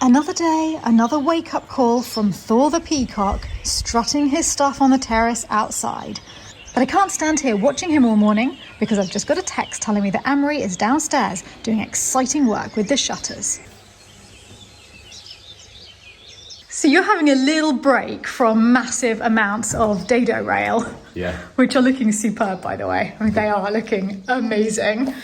Another day, another wake-up call from Thor the peacock, strutting his stuff on the terrace outside. But I can't stand here watching him all morning because I've just got a text telling me that Anne-Marie is downstairs doing exciting work with the shutters. So you're having a little break from massive amounts of dado rail. Yeah. Which are looking superb, by the way. I mean, they are looking amazing.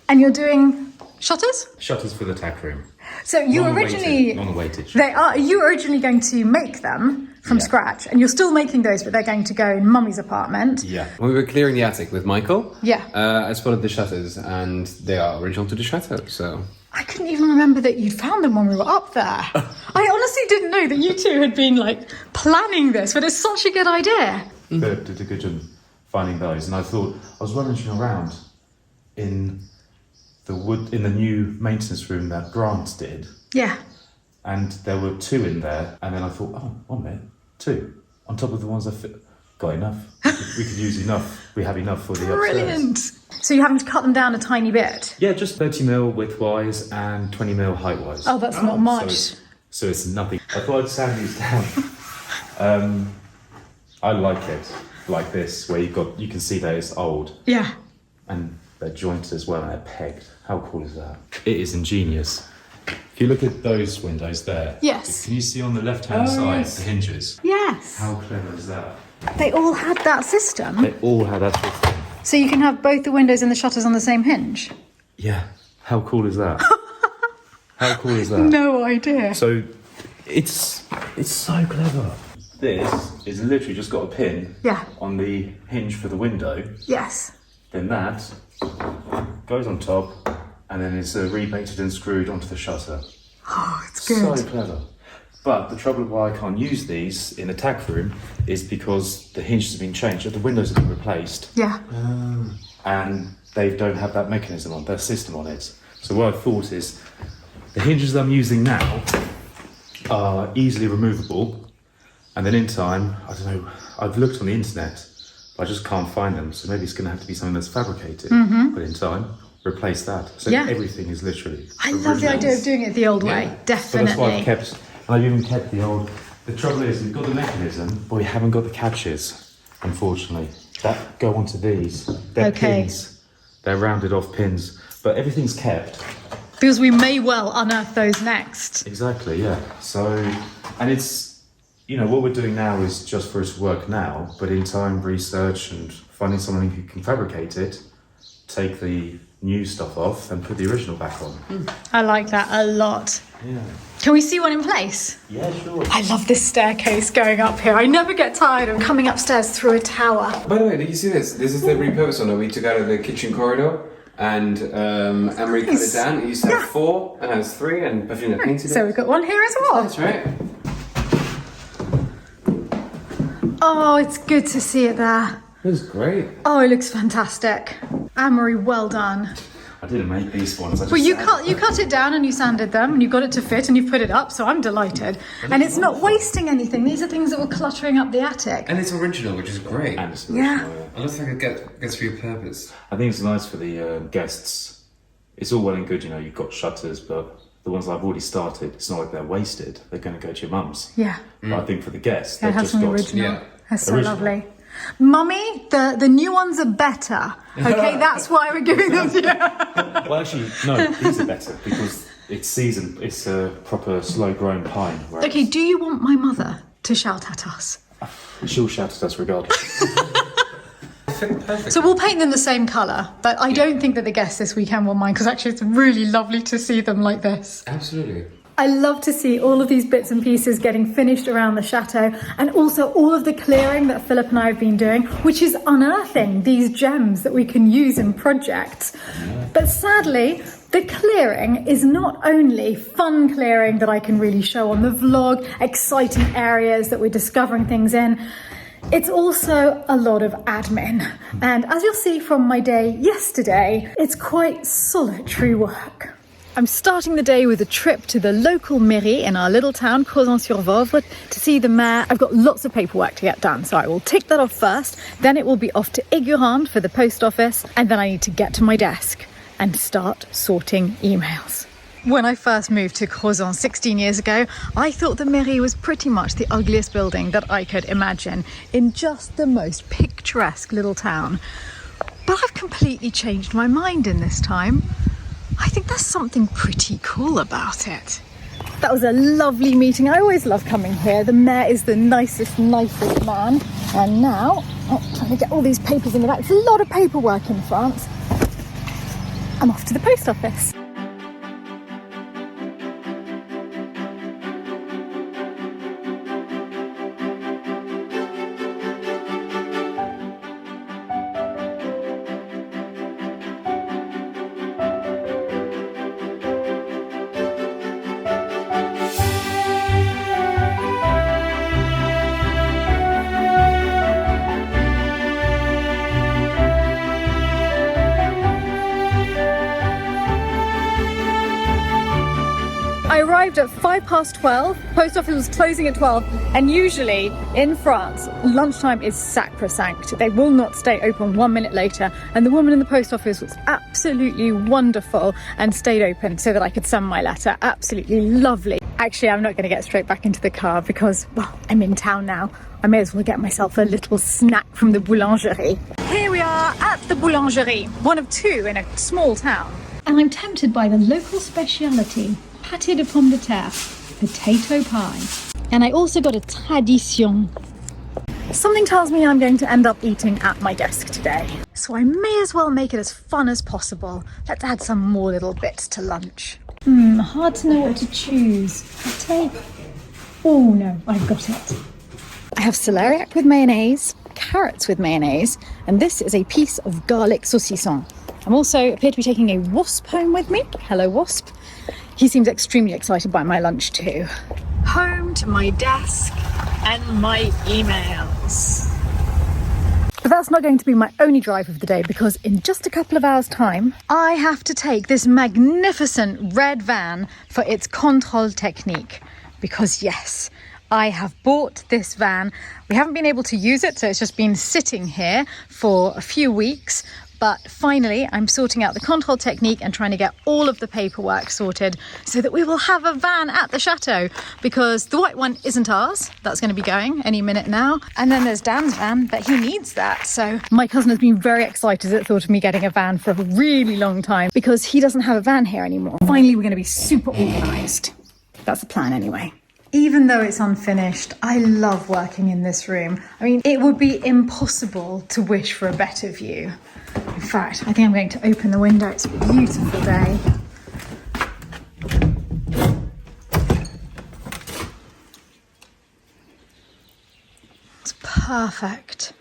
And you're doing shutters? Shutters for the tack room. So you originally... Non-weighted. You were originally going to make them from scratch, and you're still making those, but they're going to go in Mummy's apartment. Yeah. We were clearing the attic with Michael. Yeah. I spotted the shutters, and they are original to the chateau, so... I couldn't even remember that you'd found them when we were up there. I honestly didn't know that you two had been, planning this, but it's such a good idea. They did a good job finding those, and I thought, I was rummaging around in the new maintenance room that Grant did. Yeah. And there were 2 in there, and then I thought, oh, 1 minute, 2 on top of the ones I got enough. We could use enough. We have enough for the Brilliant. upstairs. So you're having to cut them down a tiny bit? Yeah, just 30mm width-wise and 20mm height-wise. Oh, that's not much. So it's nothing. I thought I'd sand these down. I like it like this, where you can see that it's old. Yeah. And they're jointed as well, and they're pegged. How cool is that? It is ingenious. If you look at those windows there, yes. Can you see on the left-hand side the hinges? Yes. How clever is that? They all had that system. They all had that system. So you can have both the windows and the shutters on the same hinge? Yeah. How cool is that? How cool is that? No idea. So it's so clever. This is literally just got a pin on the hinge for the window. Yes. Then that goes on top, and then it's repainted and screwed onto the shutter. Oh, it's good. So clever. But the trouble why I can't use these in a tack room is because the hinges have been changed, the windows have been replaced. Yeah. And they don't have that mechanism on, that system on it. So what I thought is, the hinges I'm using now are easily removable, and then in time, I don't know, I've looked on the internet, but I just can't find them, so maybe it's going to have to be something that's fabricated. But in time, replace that. So everything is literally I love the idea of doing it the old way, definitely. So that's why I've even kept the old... The trouble is, we've got the mechanism, but we haven't got the catches, unfortunately, that go onto these. They're pins. They're rounded off pins, but everything's kept. Because we may well unearth those next. Exactly, yeah. So, and it's, what we're doing now is just for us to work now, but in time, research and finding someone who can fabricate it, take the new stuff off and put the original back on. I like that a lot. Yeah. Can we see one in place? Yeah, sure. I love this staircase going up here. I never get tired of coming upstairs through a tower. By the way, did you see this? This is the repurposed one that we took out of the kitchen corridor, and Anne-Marie cut it down. It used to have 4, and now it's 3, and Pavina painted it. So we've got one here as well. That's right. Oh, it's good to see it there. It was great. Oh, it looks fantastic. Anne-Marie, well done. I didn't make these ones. Well, you cut it down and you sanded them and you got it to fit and you put it up, so I'm delighted. And it's not wasting anything. These are things that were cluttering up the attic. And it's original, which is great. And it's Yeah. I don't think it gets for your purpose. I think it's nice for the guests. It's all well and good, you've got shutters, but the ones I've already started, it's not like they're wasted. They're going to go to your mum's. Yeah. But I think for the guests, It they've has just something got... original. Yeah. That's so Original. lovely. Mummy, the new ones are better. Okay, that's why we're giving them to you. Well, actually, no, these are better because it's seasoned. It's a proper slow-grown pine. whereas Okay, do you want my mother to shout at us? She'll shout at us regardless. Perfect. So we'll paint them the same colour, but I don't think that the guests this weekend will mind because actually it's really lovely to see them like this. Absolutely. I love to see all of these bits and pieces getting finished around the chateau, and also all of the clearing that Philip and I have been doing, which is unearthing these gems that we can use in projects. But sadly, the clearing is not only fun clearing that I can really show on the vlog, exciting areas that we're discovering things in. It's also a lot of admin. And as you'll see from my day yesterday, it's quite solitary work. I'm starting the day with a trip to the local mairie in our little town, Crozon-sur-Vouvre, to see the mayor. I've got lots of paperwork to get done, so I will tick that off first. Then it will be off to Aigurande for the post office, and then I need to get to my desk and start sorting emails. When I first moved to Crozon 16 years ago, I thought the mairie was pretty much the ugliest building that I could imagine in just the most picturesque little town. But I've completely changed my mind in this time. I think there's something pretty cool about it. That was a lovely meeting. I always love coming here. The mayor is the nicest man. And now, trying to get all these papers in the back. It's a lot of paperwork in France. I'm off to the post office. I arrived at 12:05. Post office was closing at 12, and usually in France, lunchtime is sacrosanct. They will not stay open 1 minute later, and the woman in the post office was absolutely wonderful and stayed open so that I could send my letter. Absolutely lovely. Actually, I'm not going to get straight back into the car because, well, I'm in town now. I may as well get myself a little snack from the boulangerie. Here we are at the boulangerie, one of two in a small town. And I'm tempted by the local speciality, pâté de pommes de terre, potato pie. And I also got a tradition. Something tells me I'm going to end up eating at my desk today. So I may as well make it as fun as possible. Let's add some more little bits to lunch. Hard to know what to choose. Pâté. Oh no, I've got it. I have celeriac with mayonnaise, carrots with mayonnaise, and this is a piece of garlic saucisson. I'm also appear to be taking a wasp home with me. Hello, wasp. He seems extremely excited by my lunch too. Home to my desk and my emails. But that's not going to be my only drive of the day, because in just a couple of hours' time, I have to take this magnificent red van for its contrôle technique. Because yes, I have bought this van. We haven't been able to use it, so it's just been sitting here for a few weeks. But finally, I'm sorting out the control technique and trying to get all of the paperwork sorted so that we will have a van at the chateau, because the white one isn't ours. That's going to be going any minute now. And then there's Dan's van, but he needs that. So my cousin has been very excited at the thought of me getting a van for a really long time, because he doesn't have a van here anymore. Finally, we're going to be super organised. That's the plan anyway. Even though it's unfinished, I love working in this room. I mean, it would be impossible to wish for a better view. In fact, I think I'm going to open the window. It's a beautiful day. It's perfect.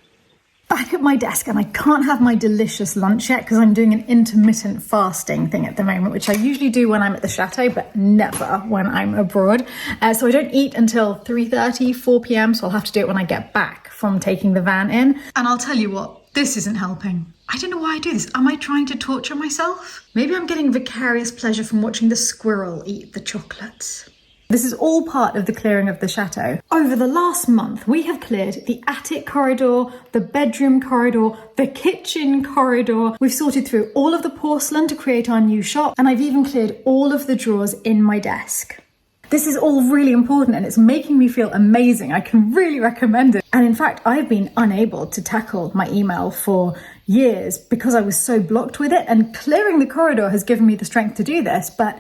Back at my desk, and I can't have my delicious lunch yet because I'm doing an intermittent fasting thing at the moment, which I usually do when I'm at the chateau, but never when I'm abroad. So I don't eat until 3:30, 4 p.m. So I'll have to do it when I get back from taking the van in. And I'll tell you what, this isn't helping. I don't know why I do this. Am I trying to torture myself? Maybe I'm getting vicarious pleasure from watching the squirrel eat the chocolates. This is all part of the clearing of the chateau. Over the last month, we have cleared the attic corridor, the bedroom corridor, the kitchen corridor. We've sorted through all of the porcelain to create our new shop, and I've even cleared all of the drawers in my desk. This is all really important, and it's making me feel amazing. I can really recommend it. And in fact, I've been unable to tackle my email for years because I was so blocked with it, and clearing the corridor has given me the strength to do this, but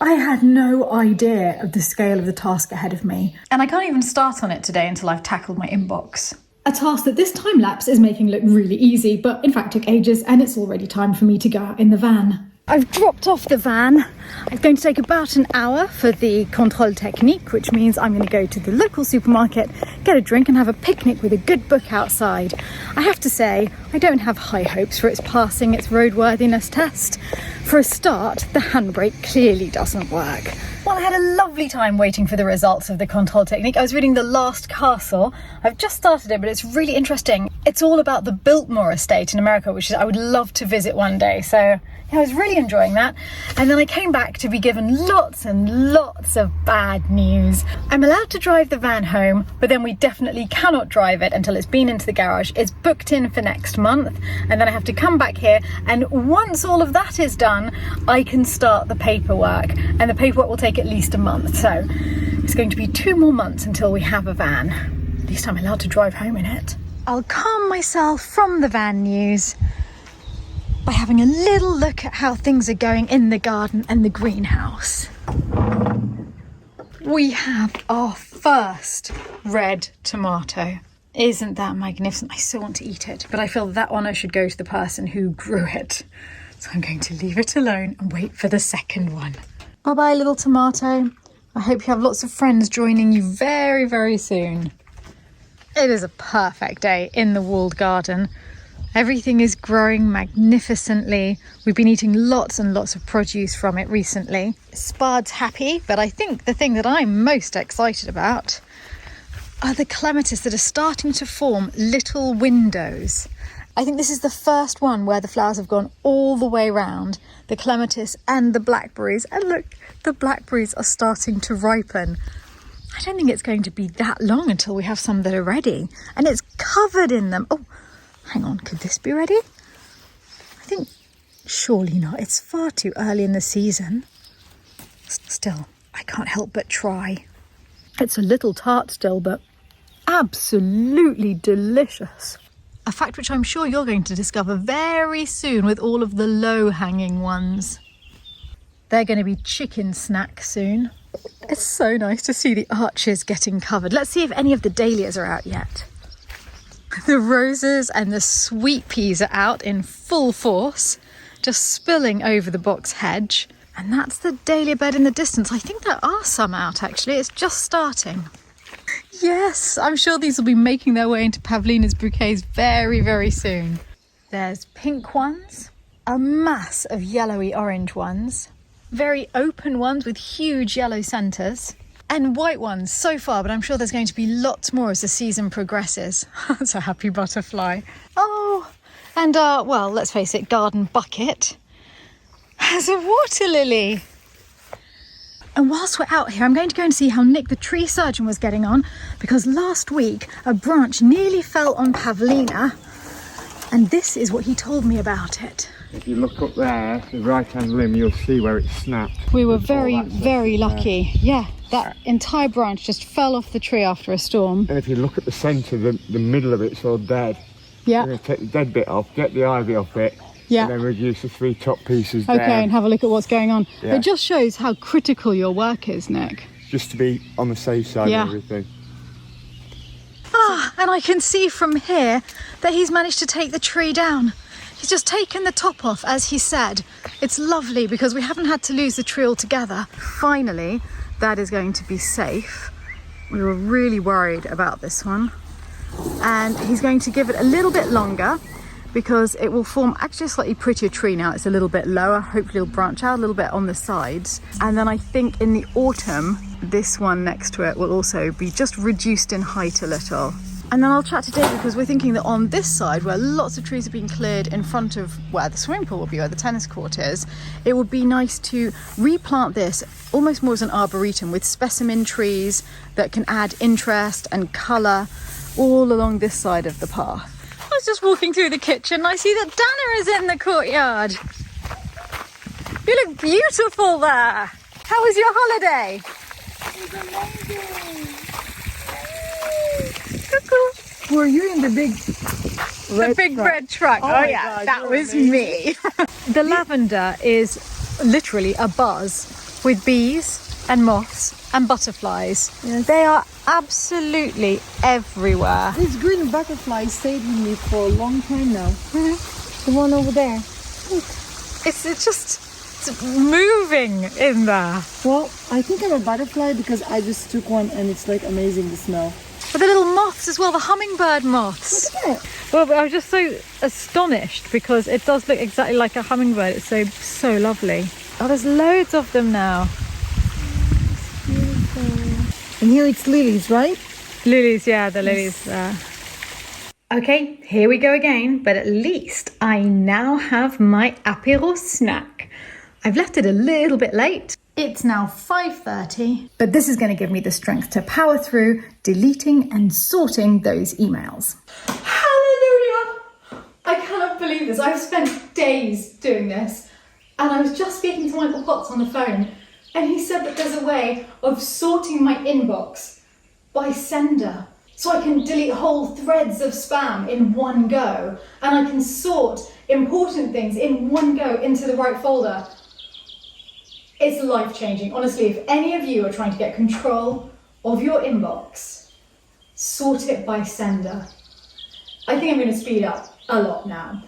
I had no idea of the scale of the task ahead of me. And I can't even start on it today until I've tackled my inbox. A task that this time lapse is making look really easy, but in fact took ages, and it's already time for me to go out in the van. I've dropped off the van. It's going to take about an hour for the contrôle technique, which means I'm going to go to the local supermarket, get a drink and have a picnic with a good book outside. I have to say, I don't have high hopes for its passing its roadworthiness test. For a start, the handbrake clearly doesn't work. Well, I had a lovely time waiting for the results of the contrôle technique. I was reading The Last Castle. I've just started it, but it's really interesting. It's all about the Biltmore estate in America, which I would love to visit one day. So yeah, I was really enjoying that. And then I came back to be given lots and lots of bad news. I'm allowed to drive the van home, but then we definitely cannot drive it until it's been into the garage. It's booked in for next month, and then I have to come back here, and once all of that is done, I can start the paperwork, and the paperwork will take at least a month. So it's going to be 2 more months until we have a van. At least I'm allowed to drive home in it. I'll calm myself from the van news by having a little look at how things are going in the garden and the greenhouse. We have our first red tomato. Isn't that magnificent? I so want to eat it, but I feel that honour should go to the person who grew it. So I'm going to leave it alone and wait for the second one. Bye-bye, little tomato. I hope you have lots of friends joining you very, very soon. It is a perfect day in the walled garden. Everything is growing magnificently. We've been eating lots and lots of produce from it recently. Spad's happy, but I think the thing that I'm most excited about are the clematis that are starting to form little windows. I think this is the first one where the flowers have gone all the way round, the clematis and the blackberries. And look, the blackberries are starting to ripen. I don't think it's going to be that long until we have some that are ready. And it's covered in them. Oh, hang on, could this be ready? I think, surely not. It's far too early in the season. Still, I can't help but try. It's a little tart still, but absolutely delicious. A fact which I'm sure you're going to discover very soon with all of the low-hanging ones. They're going to be chicken snacks soon. It's so nice to see the arches getting covered. Let's see if any of the dahlias are out yet. The roses and the sweet peas are out in full force, just spilling over the box hedge. And that's the dahlia bed in the distance. I think there are some out actually, it's just starting. Yes, I'm sure these will be making their way into Pavlina's bouquets very, very soon. There's pink ones, a mass of yellowy orange ones, very open ones with huge yellow centres, and white ones so far, but I'm sure there's going to be lots more as the season progresses. That's a happy butterfly. Oh, and well, let's face it, garden bucket has a water lily. And whilst we're out here, I'm going to go and see how Nick the tree surgeon was getting on, because last week a branch nearly fell on Pavlina, and this is what he told me about it. If you look up there, the right-hand limb, you'll see where it snapped. We were very, very lucky. Yeah, that entire branch just fell off the tree after a storm. And if you look at the centre, the middle of it's all dead. Yeah. We're going to take the dead bit off, get the ivy off it, Yeah. and then reduce the 3 top pieces Okay, down. and have a look at what's going on. Yeah. It just shows how critical your work is, Nick. Just to be on the safe side Yeah. of everything. Ah, and I can see from here that he's managed to take the tree down. He's just taken the top off, as he said. It's lovely because we haven't had to lose the tree altogether. Finally, that is going to be safe. We were really worried about this one. And he's going to give it a little bit longer because it will form actually a slightly prettier tree now. It's a little bit lower. Hopefully it'll branch out a little bit on the sides. And then I think in the autumn, this one next to it will also be just reduced in height a little. And then I'll chat to David because we're thinking that on this side, where lots of trees are being cleared in front of where the swimming pool will be, where the tennis court is, it would be nice to replant this almost more as an arboretum with specimen trees that can add interest and colour all along this side of the path. I was just walking through the kitchen and I see that Dana is in the courtyard. You look beautiful there. How was your holiday? It's amazing. Cuckoo. Were you in the big The big red truck. Oh, my yeah, God, that you're was amazing. me. The lavender is literally a buzz with bees and moths and butterflies. Yes. They are absolutely everywhere. This green butterfly stayed with me for a long time now. The one over there. It's just moving in there. Well, I think I'm a butterfly because I just took one and it's like amazing the smell. But the little moths as well, the hummingbird moths. Look at that. Well, I was just so astonished because it does look exactly like a hummingbird. It's so lovely. Oh, there's loads of them now. And here it's lilies, right? Lilies, yeah, the lilies there. Okay, here we go again, but at least I now have my apéro snack. I've left it a little bit late. It's now 5:30, but this is going to give me the strength to power through deleting and sorting those emails. Hallelujah! I cannot believe this. I've spent days doing this, and I was just speaking to Michael Potts on the phone, and he said that there's a way of sorting my inbox by sender. So I can delete whole threads of spam in one go, and I can sort important things in one go into the right folder. It's life-changing. Honestly, if any of you are trying to get control of your inbox, sort it by sender. I think I'm going to speed up a lot now.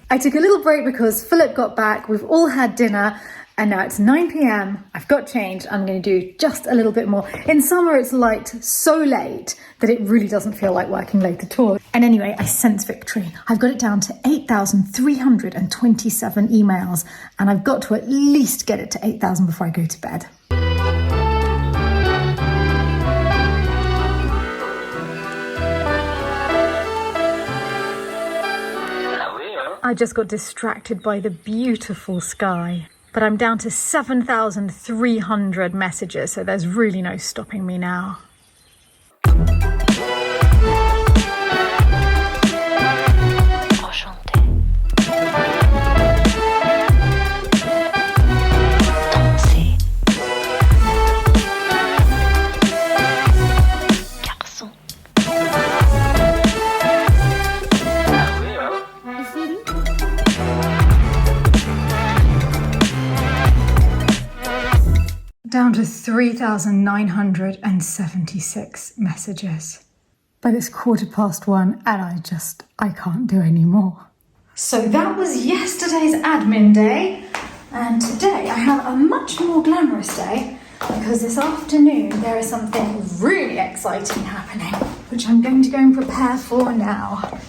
I took a little break because Philip got back, we've all had dinner, and now it's 9 p.m. I've got changed. I'm going to do just a little bit more. In summer, it's light so late that it really doesn't feel like working late at all. And anyway, I sense victory. I've got it down to 8,327 emails, and I've got to at least get it to 8,000 before I go to bed. I just got distracted by the beautiful sky. But I'm down to 7,300 messages, so there's really no stopping me now. Down to 3,976 messages. But it's 1:15 and I can't do any more. So that was yesterday's admin day. And today I have a much more glamorous day because this afternoon there is something really exciting happening, which I'm going to go and prepare for now.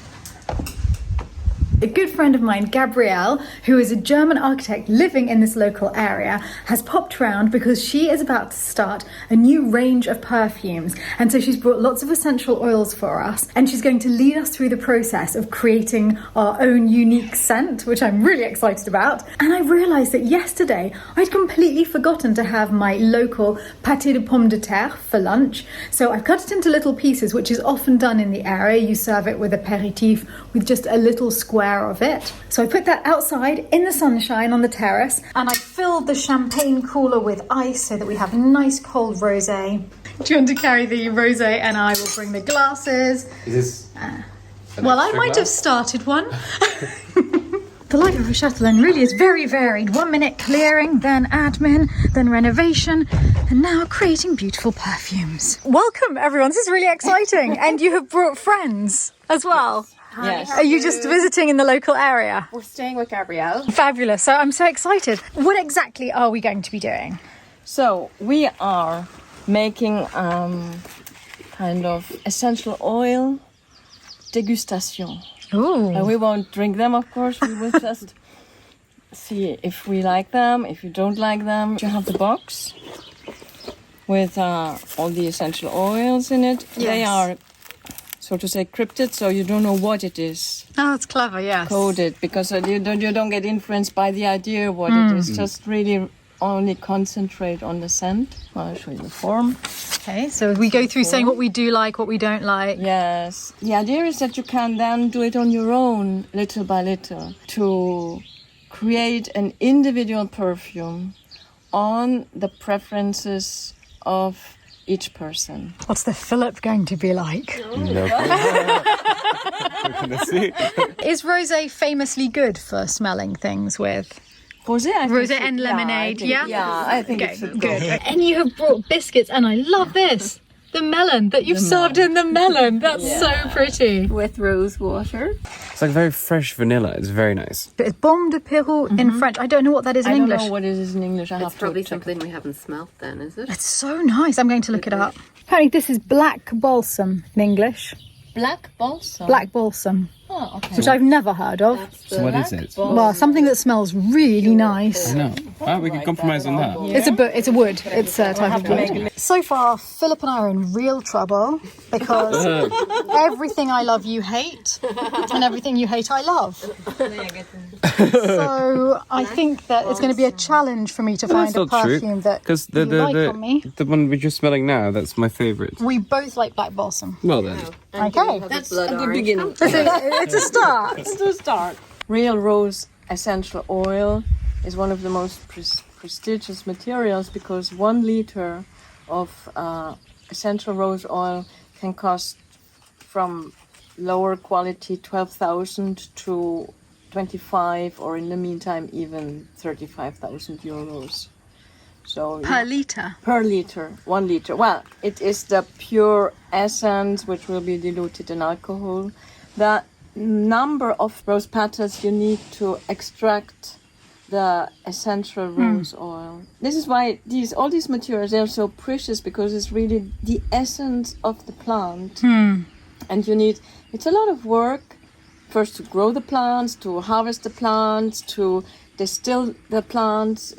A good friend of mine, Gabrielle, who is a German architect living in this local area, has popped round because she is about to start a new range of perfumes. And so she's brought lots of essential oils for us, and she's going to lead us through the process of creating our own unique scent, which I'm really excited about. And I realised that yesterday I'd completely forgotten to have my local pâté de pommes de terre for lunch. So I've cut it into little pieces, which is often done in the area. You serve it with aperitif, with just a little square of it. So I put that outside in the sunshine on the terrace, and I filled the champagne cooler with ice so that we have nice cold rosé. Do you want to carry the rosé and I will bring the glasses? Is this? Well, I might have started one. The life of a chatelaine really is very varied. 1 minute clearing, then admin, then renovation, and now creating beautiful perfumes. Welcome everyone, this is really exciting. And you have brought friends as well. Yes. Are you just visiting in the local area? We're staying with Gabrielle. Fabulous. So I'm so excited. What exactly are we going to be doing? So we are making kind of essential oil degustation. Ooh. And we won't drink them, of course. We will just see if we like them, if you don't like them. You have the box with all the essential oils in it. Yes. They are, so to say, crypted, so you don't know what it is. Oh, that's clever, yes. Coded, because you don't get influenced by the idea of what it is. Just really only concentrate on the scent. I'll show you the form. Okay, so we go through saying what we do like, what we don't like. Yes. The idea is that you can then do it on your own, little by little, to create an individual perfume on the preferences of each person. What's the Philip going to be like? No. We're gonna see. Is rosé famously good for smelling things with? Rosé, I think Rosé it- and yeah, lemonade, I think- yeah? Yeah, I think Okay, it should good. go. And you have brought biscuits, and I love this. The melon that you've served in the melon. That's so pretty. With rose water. It's like very fresh vanilla. It's very nice. It's Baume de Pérou in French. I don't know what that is in I don't English. know what it is in English. I have It's to probably check something we haven't smelt then, is it? It's so nice. I'm going to look it up. Apparently this is black balsam in English. Black balsam. Black balsam. Oh, okay. which I've never heard of. So what is it? Well, something that smells really nice. No. Ah, we can compromise on that. It's a wood. It's a type of wood. So far, Philip and I are in real trouble because everything I love you hate, and everything you hate I love. So I think that it's going to be a challenge for me to find a perfume that Because you like on me. the one we're just smelling now, that's my favourite. We both like black balsam. Well then. Okay, That's a good beginning. it's a start. It's a start. Real rose essential oil is one of the most prestigious materials because 1 liter of essential rose oil can cost from lower quality 12,000 to 25, or in the meantime even 35,000 euros. So Per litre. per liter, 1 liter. Well, it is the pure essence which will be diluted in alcohol. The number of rose petals you need to extract the essential rose oil. This is why all these materials are so precious, because it's really the essence of the plant. And it's a lot of work first to grow the plants, to harvest the plants, to distill the plants.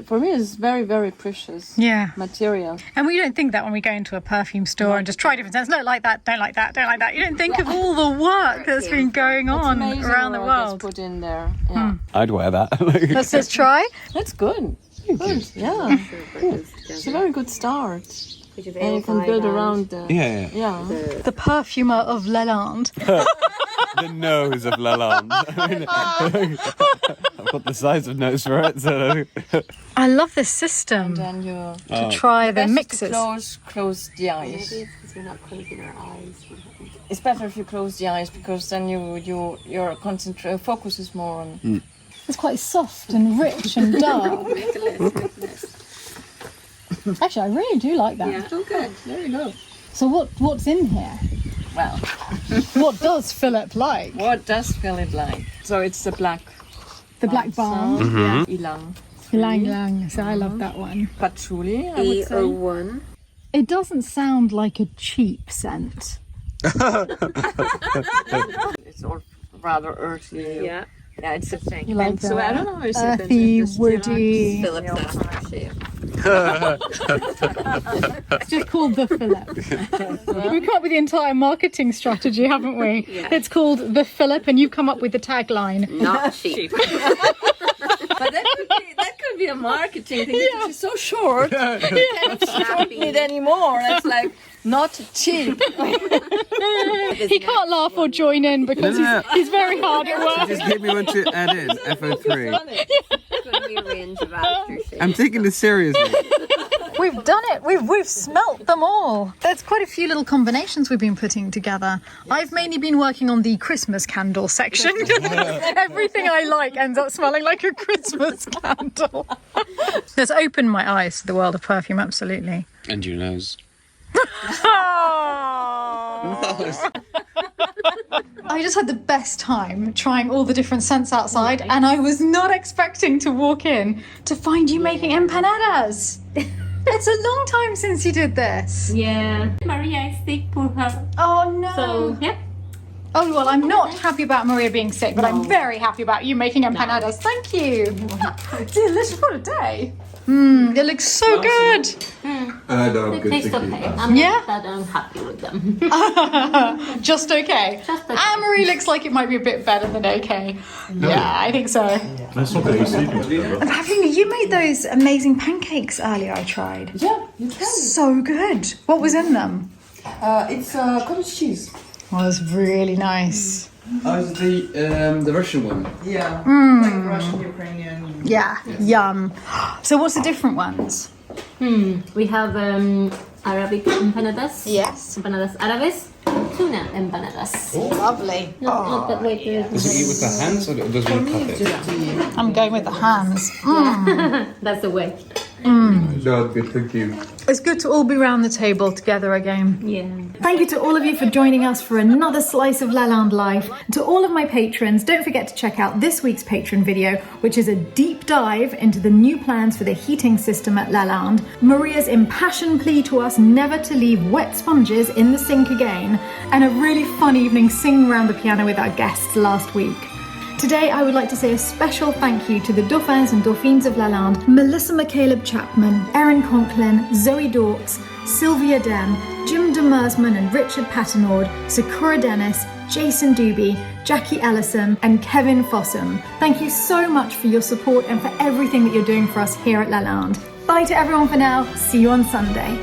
For me it's very, very precious material. And we don't think that when we go into a perfume store and just try different scents. No, like that, don't like that, don't like that. You don't think of all the work that's been going on around the world. Put in there. Yeah. I'd wear that. Let's just try. That's good. Good. Yeah. It's a very good start. And you can build around the Yeah. The perfumer of Lalande. The nose of Lalande. I've got the size of nose for it. So. I love this system then you to try the best mixes. to close the eyes. Because we're not closing our eyes. It's better if you close the eyes, because then your focus is more on. It's quite soft and rich and dark. Actually, I really do like that. Yeah. Oh, good. There you go. So what's in here? Well, What does Philip like? what does Philip like? So it's the black. The black balm. Yeah. Ilang. Ylang ylang. So I love that one. Patchouli, I would say. E01. It doesn't sound like a cheap scent. It's all rather earthly. Yeah. Yeah, it's a thing. You like So I don't know. Is it earthy, woody. Philip's aftershave. It's just called the Philip. We've come up with the entire marketing strategy, haven't we? Yeah. It's called the Philip, and you've come up with the tagline. Not cheap. But that could be a marketing thing. It's so short. You don't need any more. That's like not cheap. He can't laugh or join in because he's very hard at work. Just give me one to add in, FO3. Could be a range of aftershave. I'm taking this seriously. We've done it. We've smelt them all. There's quite a few little combinations we've been putting together. I've mainly been working on the Christmas candle section. Everything I like ends up smelling like a Christmas candle. It's opened my eyes to the world of perfume, absolutely. And your nose. I just had the best time trying all the different scents outside, and I was not expecting to walk in to find you making empanadas. It's a long time since you did this. Yeah, Maria is sick, poor her. Oh no. So, yeah. Oh well, I'm not happy about Maria being sick, but I'm very happy about you making empanadas. Thank you. Delicious. What a day. It looks so good. I don't It tastes okay. I'm not that unhappy with them. Just okay. Just okay. Anne-Marie looks like it might be a bit better than okay. Yeah, I think so. Let's not get sleeping together. You made those amazing pancakes earlier, I tried. Yeah, you can. So good. What was in them? It's cottage cheese. Oh, it was really nice. Oh, is it the Russian one? Yeah, like Russian, Ukrainian. Yeah, yum. So what's the different ones? We have Arabic empanadas. Yes. Empanadas árabes. Tuna empanadas. Lovely. Not that way to... Does it eat with the hands or does one cut it? I'm going with the hands. That's the way. No, good, thank you. It's good to all be around the table together again. Yeah. Thank you to all of you for joining us for another slice of Lalande life. To all of my patrons, don't forget to check out this week's patron video, which is a deep dive into the new plans for the heating system at Lalande, Maria's impassioned plea to us never to leave wet sponges in the sink again, and a really fun evening singing around the piano with our guests last week. Today, I would like to say a special thank you to the Dauphins and Dauphines of Lalande, Melissa McCaleb Chapman, Erin Conklin, Zoe Dorks, Sylvia Dem, Jim de Mersman and Richard Patternord, Sakura Dennis, Jason Doobie, Jackie Ellison, and Kevin Fossum. Thank you so much for your support and for everything that you're doing for us here at Lalande. Bye to everyone for now. See you on Sunday.